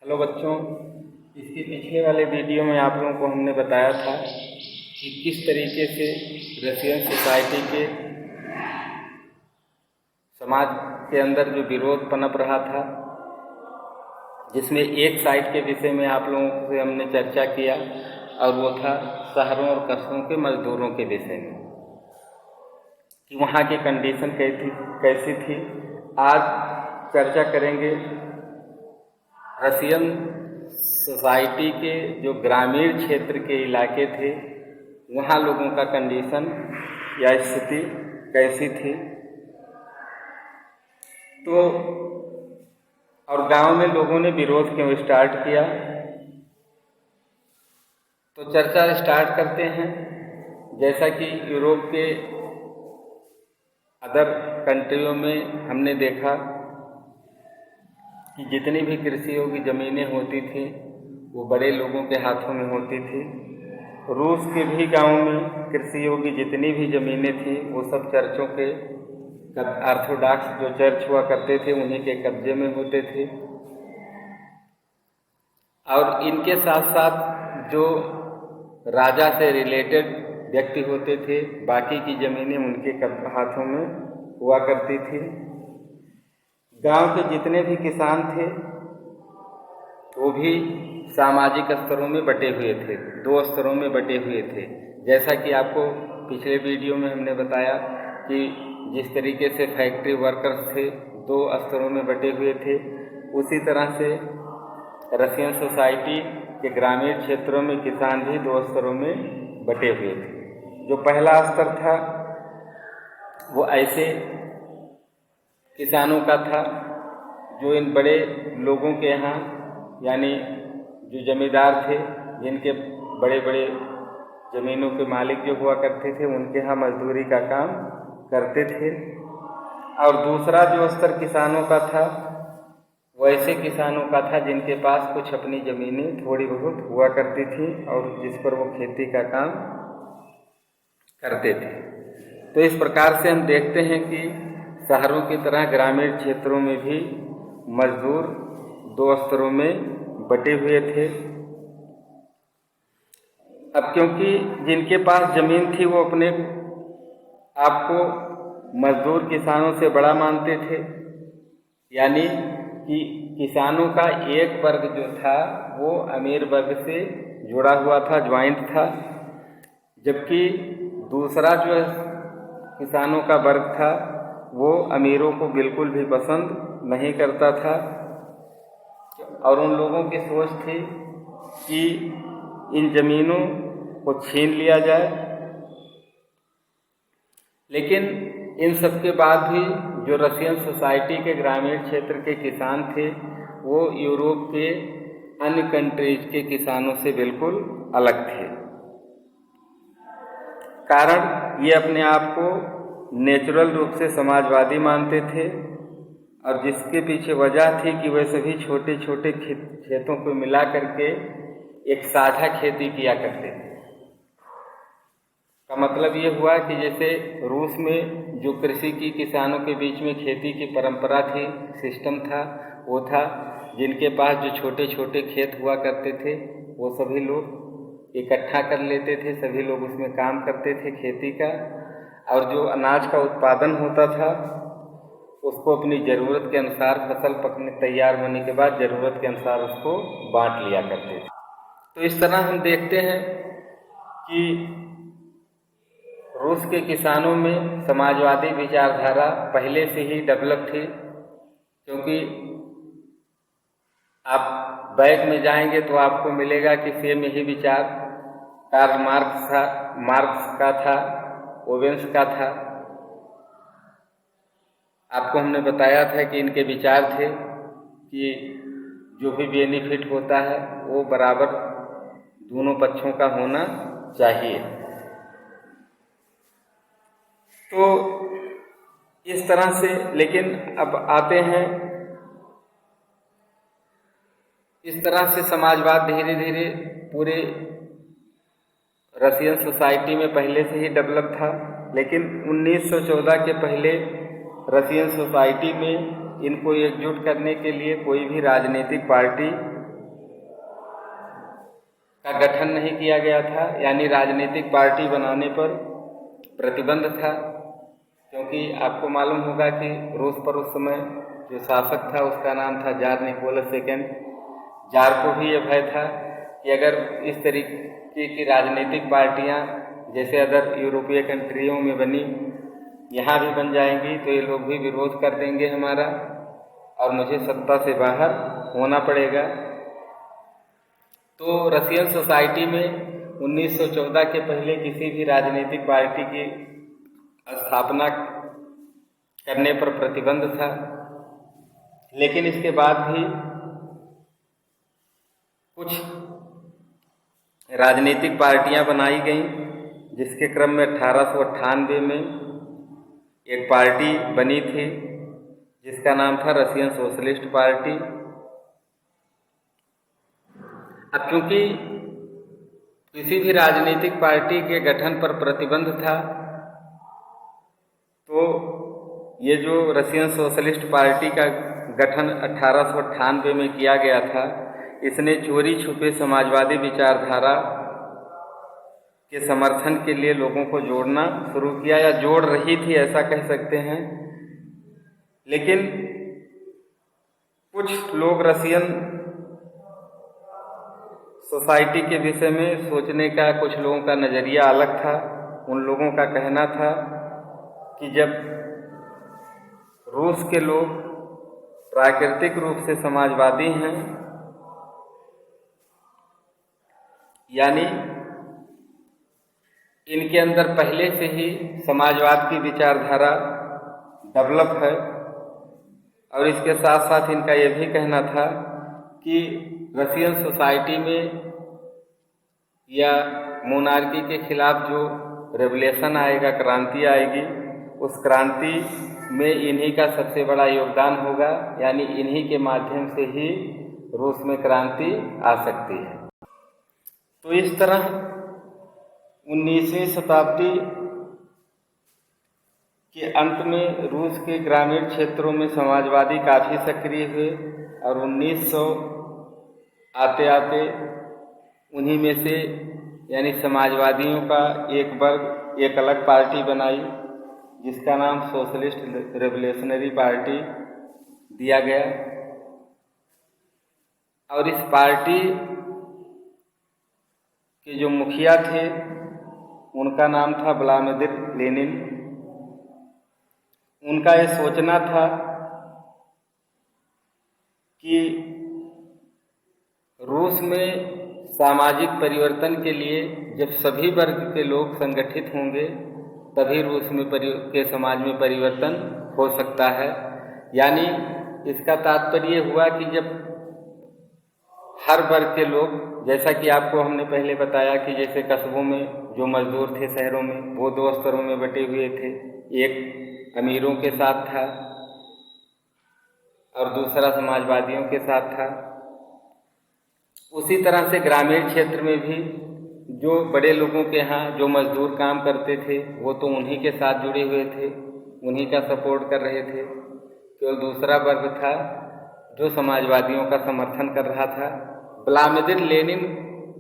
Hello बच्चों, इसके पिछले वाले वीडियो में आप लोगों को हमने बताया था कि किस तरीके से रशियन सोसाइटी के समाज के अंदर जो विरोध पनप रहा था, जिसमें एक साइड के विषय में आप लोगों से हमने चर्चा किया और वो था शहरों और कस्बों के मजदूरों के विषय में कि वहाँ की कंडीशन कैसी थी। आज चर्चा करेंगे रशियन सोसाइटी के जो ग्रामीण क्षेत्र के इलाके थे, वहाँ लोगों का कंडीशन या स्थिति कैसी थी। तो और गांव में लोगों ने विरोध क्यों स्टार्ट किया, तो चर्चा स्टार्ट करते हैं। जैसा कि यूरोप के अदर कंट्रियों में हमने देखा कि जितनी भी कृषियों की ज़मीनें होती थी वो बड़े लोगों के हाथों में होती थी। रूस के भी गांव में कृषियों की जितनी भी ज़मीनें थी वो सब चर्चों के, ऑर्थोडॉक्स जो चर्च हुआ करते थे, उन्हीं के कब्जे में होते थे। और इनके साथ साथ जो राजा से रिलेटेड व्यक्ति होते थे, बाकी की ज़मीनें उनके हाथों में हुआ करती थी। गांव के जितने भी किसान थे वो भी सामाजिक स्तरों में बटे हुए थे, दो स्तरों में बटे हुए थे। जैसा कि आपको पिछले वीडियो में हमने बताया कि जिस तरीके से फैक्ट्री वर्कर्स थे दो स्तरों में बटे हुए थे, उसी तरह से रशियन सोसाइटी के ग्रामीण क्षेत्रों में किसान भी दो स्तरों में बटे हुए थे। जो पहला स्तर था वो ऐसे किसानों का था जो इन बड़े लोगों के यहाँ, यानी जो जमींदार थे, जिनके बड़े बड़े ज़मीनों के मालिक जो हुआ करते थे, उनके यहाँ मजदूरी का काम करते थे। और दूसरा जो स्तर किसानों का था वो ऐसे किसानों का था जिनके पास कुछ अपनी ज़मीनें थोड़ी बहुत हुआ करती थी और जिस पर वो खेती का काम करते थे। तो इस प्रकार से हम देखते हैं कि शहरों की तरह ग्रामीण क्षेत्रों में भी मजदूर दो स्तरों में बटे हुए थे। अब क्योंकि जिनके पास ज़मीन थी वो अपने आप को मजदूर किसानों से बड़ा मानते थे, यानी कि किसानों का एक वर्ग जो था वो अमीर वर्ग से जुड़ा हुआ था, ज्वाइंट था, जबकि दूसरा जो किसानों का वर्ग था वो अमीरों को बिल्कुल भी पसंद नहीं करता था। और उन लोगों की सोच थी कि इन ज़मीनों को छीन लिया जाए। लेकिन इन सब के बाद भी जो रशियन सोसाइटी के ग्रामीण क्षेत्र के किसान थे वो यूरोप के अन्य कंट्रीज के किसानों से बिल्कुल अलग थे। कारण ये अपने आप को नेचुरल रूप से समाजवादी मानते थे और जिसके पीछे वजह थी कि वे सभी छोटे छोटे खेतों को मिला करके एक साझा खेती किया करते थे। का मतलब ये हुआ कि जैसे रूस में जो कृषि की किसानों के बीच में खेती की परंपरा थी, सिस्टम था, वो था जिनके पास जो छोटे छोटे खेत हुआ करते थे वो सभी लोग इकट्ठा कर लेते थे, सभी लोग उसमें काम करते थे खेती का, और जो अनाज का उत्पादन होता था उसको अपनी ज़रूरत के अनुसार, फसल पकने तैयार होने के बाद ज़रूरत के अनुसार उसको बांट लिया करते थे। तो इस तरह हम देखते हैं कि रूस के किसानों में समाजवादी विचारधारा पहले से ही डेवलप थी। क्योंकि आप बैग में जाएंगे तो आपको मिलेगा कि सेम यही विचार कार्ल मार्क्स का था, ओवेंस का था। आपको हमने बताया था कि इनके विचार थे कि जो भी बेनिफिट होता है वो बराबर दोनों पक्षों का होना चाहिए। तो इस तरह से, लेकिन अब आते हैं, इस तरह से समाजवाद धीरे धीरे पूरे रशियन सोसाइटी में पहले से ही डेवलप था। लेकिन 1914 के पहले रशियन सोसाइटी में इनको एकजुट करने के लिए कोई भी राजनीतिक पार्टी का गठन नहीं किया गया था, यानी राजनीतिक पार्टी बनाने पर प्रतिबंध था। क्योंकि आपको मालूम होगा कि रूस पर उस समय जो शासक था उसका नाम था जार निकोलस सेकेंड। जार को भी यह भय था कि अगर इस तरीके की राजनीतिक पार्टियां जैसे अदर यूरोपीय कंट्रियों में बनी यहाँ भी बन जाएंगी तो ये लोग भी विरोध कर देंगे हमारा और मुझे सत्ता से बाहर होना पड़ेगा। तो रशियन सोसाइटी में 1914 के पहले किसी भी राजनीतिक पार्टी की स्थापना करने पर प्रतिबंध था, लेकिन इसके बाद भी कुछ राजनीतिक पार्टियां बनाई गईं, जिसके क्रम में 1898 में एक पार्टी बनी थी जिसका नाम था रशियन सोशलिस्ट पार्टी। अब क्योंकि किसी भी राजनीतिक पार्टी के गठन पर प्रतिबंध था तो ये जो रशियन सोशलिस्ट पार्टी का गठन 1898 में किया गया था, इसने चोरी छुपे समाजवादी विचारधारा के समर्थन के लिए लोगों को जोड़ना शुरू किया, या जोड़ रही थी ऐसा कह सकते हैं। लेकिन कुछ लोग रशियन सोसाइटी के विषय में सोचने का, कुछ लोगों का नज़रिया अलग था। उन लोगों का कहना था कि जब रूस के लोग प्राकृतिक रूप से समाजवादी हैं, यानी इनके अंदर पहले से ही समाजवाद की विचारधारा डेवलप है, और इसके साथ साथ इनका यह भी कहना था कि रशियन सोसाइटी में या मोनार्की के खिलाफ जो रेवोल्यूशन आएगा, क्रांति आएगी, उस क्रांति में इन्हीं का सबसे बड़ा योगदान होगा, यानी इन्हीं के माध्यम से ही रूस में क्रांति आ सकती है। तो इस तरह 19वीं शताब्दी के अंत में रूस के ग्रामीण क्षेत्रों में समाजवादी काफ़ी सक्रिय हुए, और 1900 आते आते उन्हीं में से यानी समाजवादियों का एक वर्ग एक अलग पार्टी बनाई जिसका नाम सोशलिस्ट रेवोल्यूशनरी पार्टी दिया गया। और इस पार्टी के जो मुखिया थे उनका नाम था व्लादिमीर लेनिन। उनका ये सोचना था कि रूस में सामाजिक परिवर्तन के लिए जब सभी वर्ग के लोग संगठित होंगे तभी रूस में के समाज में परिवर्तन हो सकता है। यानी इसका तात्पर्य हुआ कि जब हर वर्ग के लोग, जैसा कि आपको हमने पहले बताया कि जैसे कस्बों में जो मजदूर थे शहरों में, वो दो स्तरों में बटे हुए थे, एक अमीरों के साथ था और दूसरा समाजवादियों के साथ था। उसी तरह से ग्रामीण क्षेत्र में भी जो बड़े लोगों के यहाँ जो मजदूर काम करते थे वो तो उन्हीं के साथ जुड़े हुए थे, उन्हीं का सपोर्ट कर रहे थे। केवल दूसरा वर्ग था जो समाजवादियों का समर्थन कर रहा था। व्लादिमीर लेनिन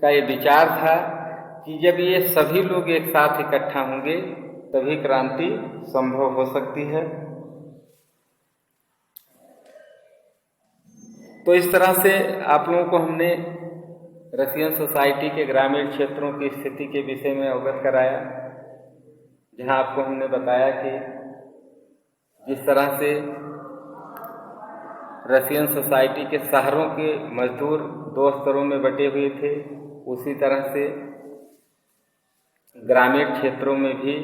का ये विचार था कि जब ये सभी लोग एक साथ इकट्ठा होंगे तभी क्रांति संभव हो सकती है। तो इस तरह से आप लोगों को हमने रशियन सोसाइटी के ग्रामीण क्षेत्रों की स्थिति के विषय में अवगत कराया, जहां आपको हमने बताया कि जिस तरह से रशियन सोसाइटी के शहरों के मजदूर दो स्तरों में बटे हुए थे, उसी तरह से ग्रामीण क्षेत्रों में भी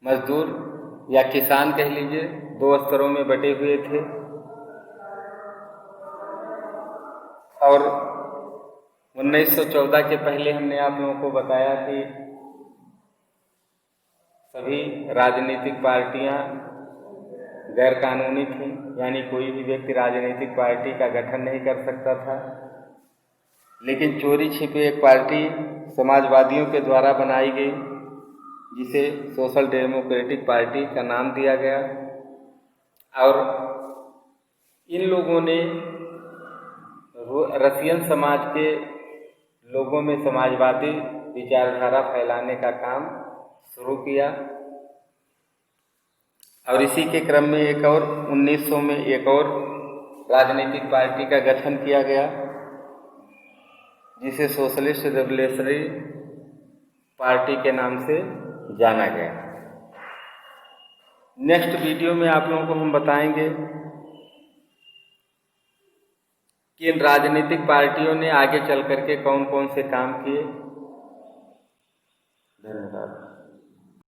मजदूर या किसान कह लीजिए दो स्तरों में बटे हुए थे। और 1914 के पहले हमने आप लोगों को बताया कि सभी राजनीतिक पार्टियां गैर कानूनी थीं, यानी कोई भी व्यक्ति राजनीतिक पार्टी का गठन नहीं कर सकता था। लेकिन चोरी छिपे एक पार्टी समाजवादियों के द्वारा बनाई गई जिसे सोशल डेमोक्रेटिक पार्टी का नाम दिया गया। और इन लोगों ने रसियन समाज के लोगों में समाजवादी विचारधारा फैलाने का काम शुरू किया। और इसी के क्रम में 1900 में एक और राजनीतिक पार्टी का गठन किया गया, जिसे सोशलिस्ट रेवोल्यूशनरी पार्टी के नाम से जाना गया। नेक्स्ट वीडियो में आप लोगों को हम बताएंगे कि इन राजनीतिक पार्टियों ने आगे चल करके कौन कौन से काम किए। धन्यवाद।